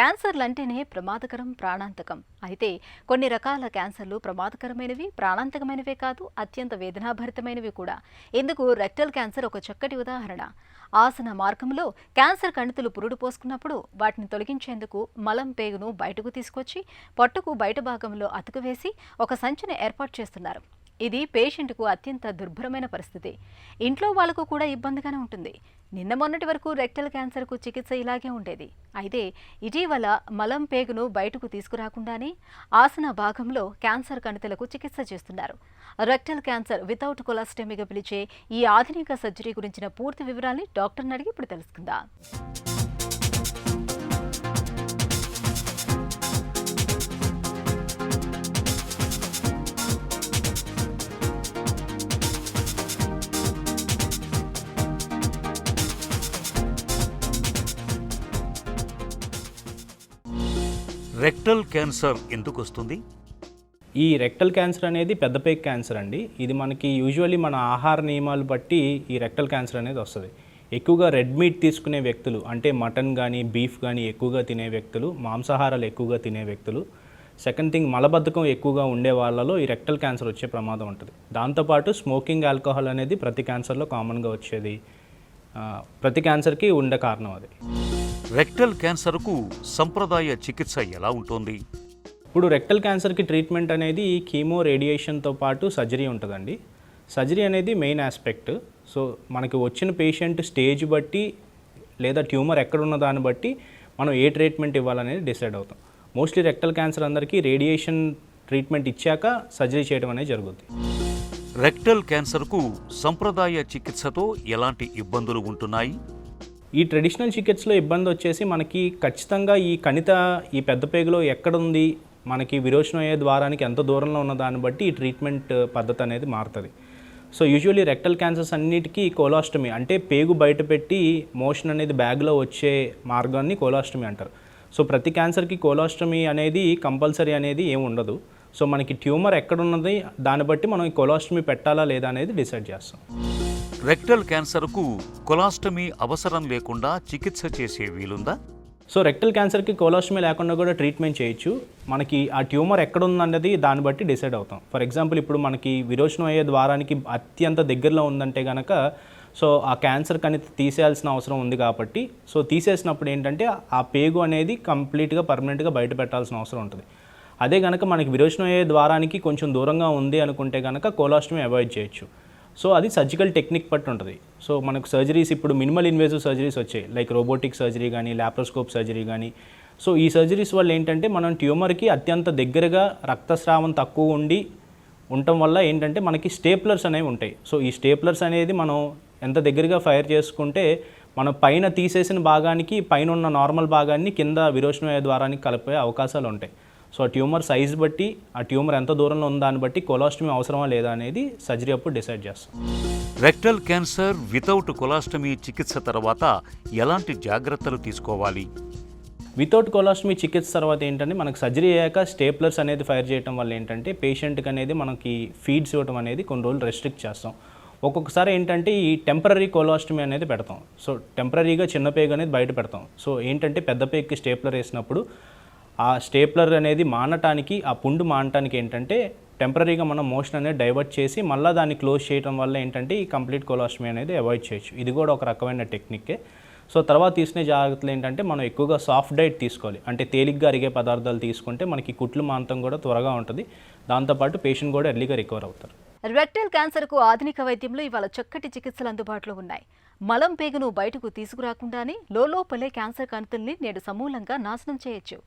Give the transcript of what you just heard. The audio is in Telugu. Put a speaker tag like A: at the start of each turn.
A: క్యాన్సర్లంటేనే ప్రమాదకరం, ప్రాణాంతకం. అయితే కొన్ని రకాల క్యాన్సర్లు ప్రమాదకరమైనవి, ప్రాణాంతకమైనవే కాదు, అత్యంత వేదనాభరితమైనవి కూడా. ఇందుకు రెక్టల్ క్యాన్సర్ ఒక చక్కటి ఉదాహరణ. ఆసన మార్గంలో క్యాన్సర్ కణితులు పురుడు పోసుకున్నప్పుడు వాటిని తొలగించేందుకు మలం పేగును బయటకు తీసుకొచ్చి పొట్టకు బయట భాగంలో అతుకువేసి ఒక సంచిని ఏర్పాటు చేస్తున్నారు. ఇది పేషెంట్కు అత్యంత దుర్భరమైన పరిస్థితి. ఇంట్లో వాళ్లకు కూడా ఇబ్బందిగానే ఉంటుంది. నిన్న మొన్నటి వరకు రెక్టల్ క్యాన్సర్కు చికిత్స ఇలాగే ఉండేది. అయితే ఇటీవల మలం పేగును బయటకు తీసుకురాకుండానే ఆసన భాగంలో క్యాన్సర్ కణితులకు చికిత్స చేస్తున్నారు. రెక్టల్ క్యాన్సర్ వితౌట్ కొలాస్టమీగా పిలిచే ఈ ఆధునిక సర్జరీ గురించిన పూర్తి వివరాల్ని డాక్టర్ని అడిగి ఇప్పుడు తెలుసుకుందాం.
B: రెక్టల్ క్యాన్సర్ ఎందుకు వస్తుంది?
C: ఈ రెక్టల్ క్యాన్సర్ అనేది పెద్ద పేగు క్యాన్సర్ అండి. ఇది మనకి యూజువల్లీ మన ఆహార నియమాలు బట్టి ఈ రెక్టల్ క్యాన్సర్ అనేది వస్తుంది. ఎక్కువగా రెడ్ మీట్ తీసుకునే వ్యక్తులు, అంటే మటన్ కానీ బీఫ్ కానీ ఎక్కువగా తినే వ్యక్తులు, మాంసాహారాలు ఎక్కువగా తినే వ్యక్తులు, సెకండ్ థింగ్ మలబద్ధకం ఎక్కువగా ఉండే వాళ్ళలో ఈ రెక్టల్ క్యాన్సర్ వచ్చే ప్రమాదం ఉంటుంది. దాంతోపాటు స్మోకింగ్, ఆల్కహాల్ అనేది ప్రతి క్యాన్సర్లో కామన్గా వచ్చేది. ప్రతి క్యాన్సర్కి ఉండే కారణం అది.
B: రెక్టల్ క్యాన్సర్కు సంప్రదాయ చికిత్స ఎలా ఉంటుంది?
C: ఇప్పుడు రెక్టల్ క్యాన్సర్కి ట్రీట్మెంట్ అనేది కీమో, రేడియేషన్తో పాటు సర్జరీ ఉంటుందండి. సర్జరీ అనేది మెయిన్ ఆస్పెక్ట్. సో మనకి వచ్చిన పేషెంట్ స్టేజ్ బట్టి లేదా ట్యూమర్ ఎక్కడున్న దాన్ని బట్టి మనం ఏ ట్రీట్మెంట్ ఇవ్వాలనేది డిసైడ్ అవుతాం. మోస్ట్లీ రెక్టల్ క్యాన్సర్ అందరికీ రేడియేషన్ ట్రీట్మెంట్ ఇచ్చాక సర్జరీ చేయడం అనేది జరుగుతుంది.
B: రెక్టల్ క్యాన్సర్కు సంప్రదాయ చికిత్సతో ఎలాంటి ఇబ్బందులు ఉంటున్నాయి?
C: ఈ ట్రెడిషనల్ చికిత్సలో ఇబ్బంది వచ్చేసి మనకి ఖచ్చితంగా ఈ కణిత ఈ పెద్ద పేగులో ఎక్కడుంది, మనకి విరోచనం అయ్యే ద్వారానికి ఎంత దూరంలో ఉన్న దాన్ని బట్టి ఈ ట్రీట్మెంట్ పద్ధతి అనేది మారుతుంది. సో యూజువల్లీ రెక్టల్ క్యాన్సర్స్ అన్నిటికీ కోలాస్టమీ, అంటే పేగు బయట పెట్టి మోషన్ అనేది బ్యాగ్లో వచ్చే మార్గాన్ని కోలాస్టమీ అంటారు. సో ప్రతి క్యాన్సర్కి కోలాస్టమీ అనేది కంపల్సరీ అనేది ఏమి ఉండదు. సో మనకి ట్యూమర్ ఎక్కడున్నది దాన్ని బట్టి మనం ఈ కోలాస్టమీ పెట్టాలా లేదా అనేది డిసైడ్ చేస్తాం.
B: రెక్టల్ క్యాన్సర్కు కొలాస్టమీ అవసరం లేకుండా చికిత్స చేసే వీలుందా?
C: సో రెక్టల్ క్యాన్సర్కి కొలాస్టమీ లేకుండా కూడా ట్రీట్మెంట్ చేయొచ్చు. మనకి ఆ ట్యూమర్ ఎక్కడుందన్నది దాన్ని బట్టి డిసైడ్ అవుతాం. ఫర్ ఎగ్జాంపుల్ ఇప్పుడు మనకి విరోచనం అయ్యే ద్వారానికి అత్యంత దగ్గరలో ఉందంటే కనుక సో ఆ క్యాన్సర్ కణితి తీసేయాల్సిన అవసరం ఉంది కాబట్టి సో తీసేసినప్పుడు ఏంటంటే ఆ పేగు అనేది కంప్లీట్గా పర్మనెంట్గా బయట పెట్టాల్సిన అవసరం ఉంటుంది. అదే కనుక మనకి విరోచనం అయ్యే ద్వారానికి కొంచెం దూరంగా ఉంది అనుకుంటే కనుక కొలాస్టమీ అవాయిడ్ చేయొచ్చు. సో అది సర్జికల్ టెక్నిక్ బట్టి ఉంటుంది. సో మనకు సర్జరీస్ ఇప్పుడు మినిమల్ ఇన్వేజివ్ సర్జరీస్ వచ్చాయి, లైక్ రోబోటిక్ సర్జరీ కానీ లాప్రోస్కోప్ సర్జరీ కానీ. సో ఈ సర్జరీస్ వల్ల ఏంటంటే మనం ట్యూమర్కి అత్యంత దగ్గరగా రక్తస్రావం తక్కువ ఉండటం వల్ల ఏంటంటే మనకి స్టేప్లర్స్ అనేవి ఉంటాయి. సో ఈ స్టేప్లర్స్ అనేది మనం ఎంత దగ్గరగా ఫైర్ చేసుకుంటే మనం పైన తీసేసిన భాగానికి పైన ఉన్న నార్మల్ భాగాన్ని కింద విరోచనం అయ్యే ద్వారానికి కలిపే అవకాశాలు ఉంటాయి. సో ఆ ట్యూమర్ సైజ్ బట్టి, ఆ ట్యూమర్ ఎంత దూరంలో ఉందా దాన్ని బట్టి కొలాస్టమీ అవసరమా లేదా అనేది సర్జరీ అప్పుడు డిసైడ్ చేస్తాం.
B: రెక్టల్ క్యాన్సర్ వితౌట్ కొలాస్టమీ చికిత్స తర్వాత ఎలాంటి జాగ్రత్తలు తీసుకోవాలి?
C: వితౌట్ కొలాస్టమీ చికిత్స తర్వాత ఏంటంటే మనకు సర్జరీ అయ్యాక స్టేప్లర్స్ అనేది ఫైర్ చేయడం వల్ల ఏంటంటే పేషెంట్కి అనేది మనకి ఫీడ్స్ ఇవ్వడం అనేది కొన్ని రోజులు రెస్ట్రిక్ట్ చేస్తాం. ఒక్కొక్కసారి ఏంటంటే ఈ టెంపరీ కొలాస్టమీ అనేది పెడతాం. సో టెంపరీగా చిన్న పేగు అనేది బయట పెడతాం. సో ఏంటంటే పెద్ద పేగుకి స్టేప్లర్ వేసినప్పుడు ఆ స్టేప్లర్ అనేది మానటానికి, ఆ పుండు మానటానికి ఏంటంటే టెంపరీగా మనం మోషన్ అనేది డైవర్ట్ చేసి మళ్ళీ దాన్ని క్లోజ్ చేయడం వల్ల ఏంటంటే ఈ కంప్లీట్ కొలాస్టమీ అనేది అవాయిడ్ చేయొచ్చు. ఇది కూడా ఒక రకమైన టెక్నిక్కే. సో తర్వాత తీసుకునే జాగ్రత్తలు ఏంటంటే మనం ఎక్కువగా సాఫ్ట్ డైట్ తీసుకోవాలి. అంటే తేలిగ్గా అరిగే పదార్థాలు తీసుకుంటే మనకి కుట్లు మాంతం కూడా త్వరగా ఉంటుంది. దాంతోపాటు పేషెంట్ కూడా ఎర్లీగా రికవర్ అవుతారు.
A: రెక్టల్ క్యాన్సర్కు ఆధునిక వైద్యంలో ఇవాళ చక్కటి చికిత్సలు అందుబాటులో ఉన్నాయి. మలం పేగును బయటకు తీసుకురాకుండానే లోపలే క్యాన్సర్ కణితుల్ని నేడు సమూలంగా నాశనం చేయొచ్చు.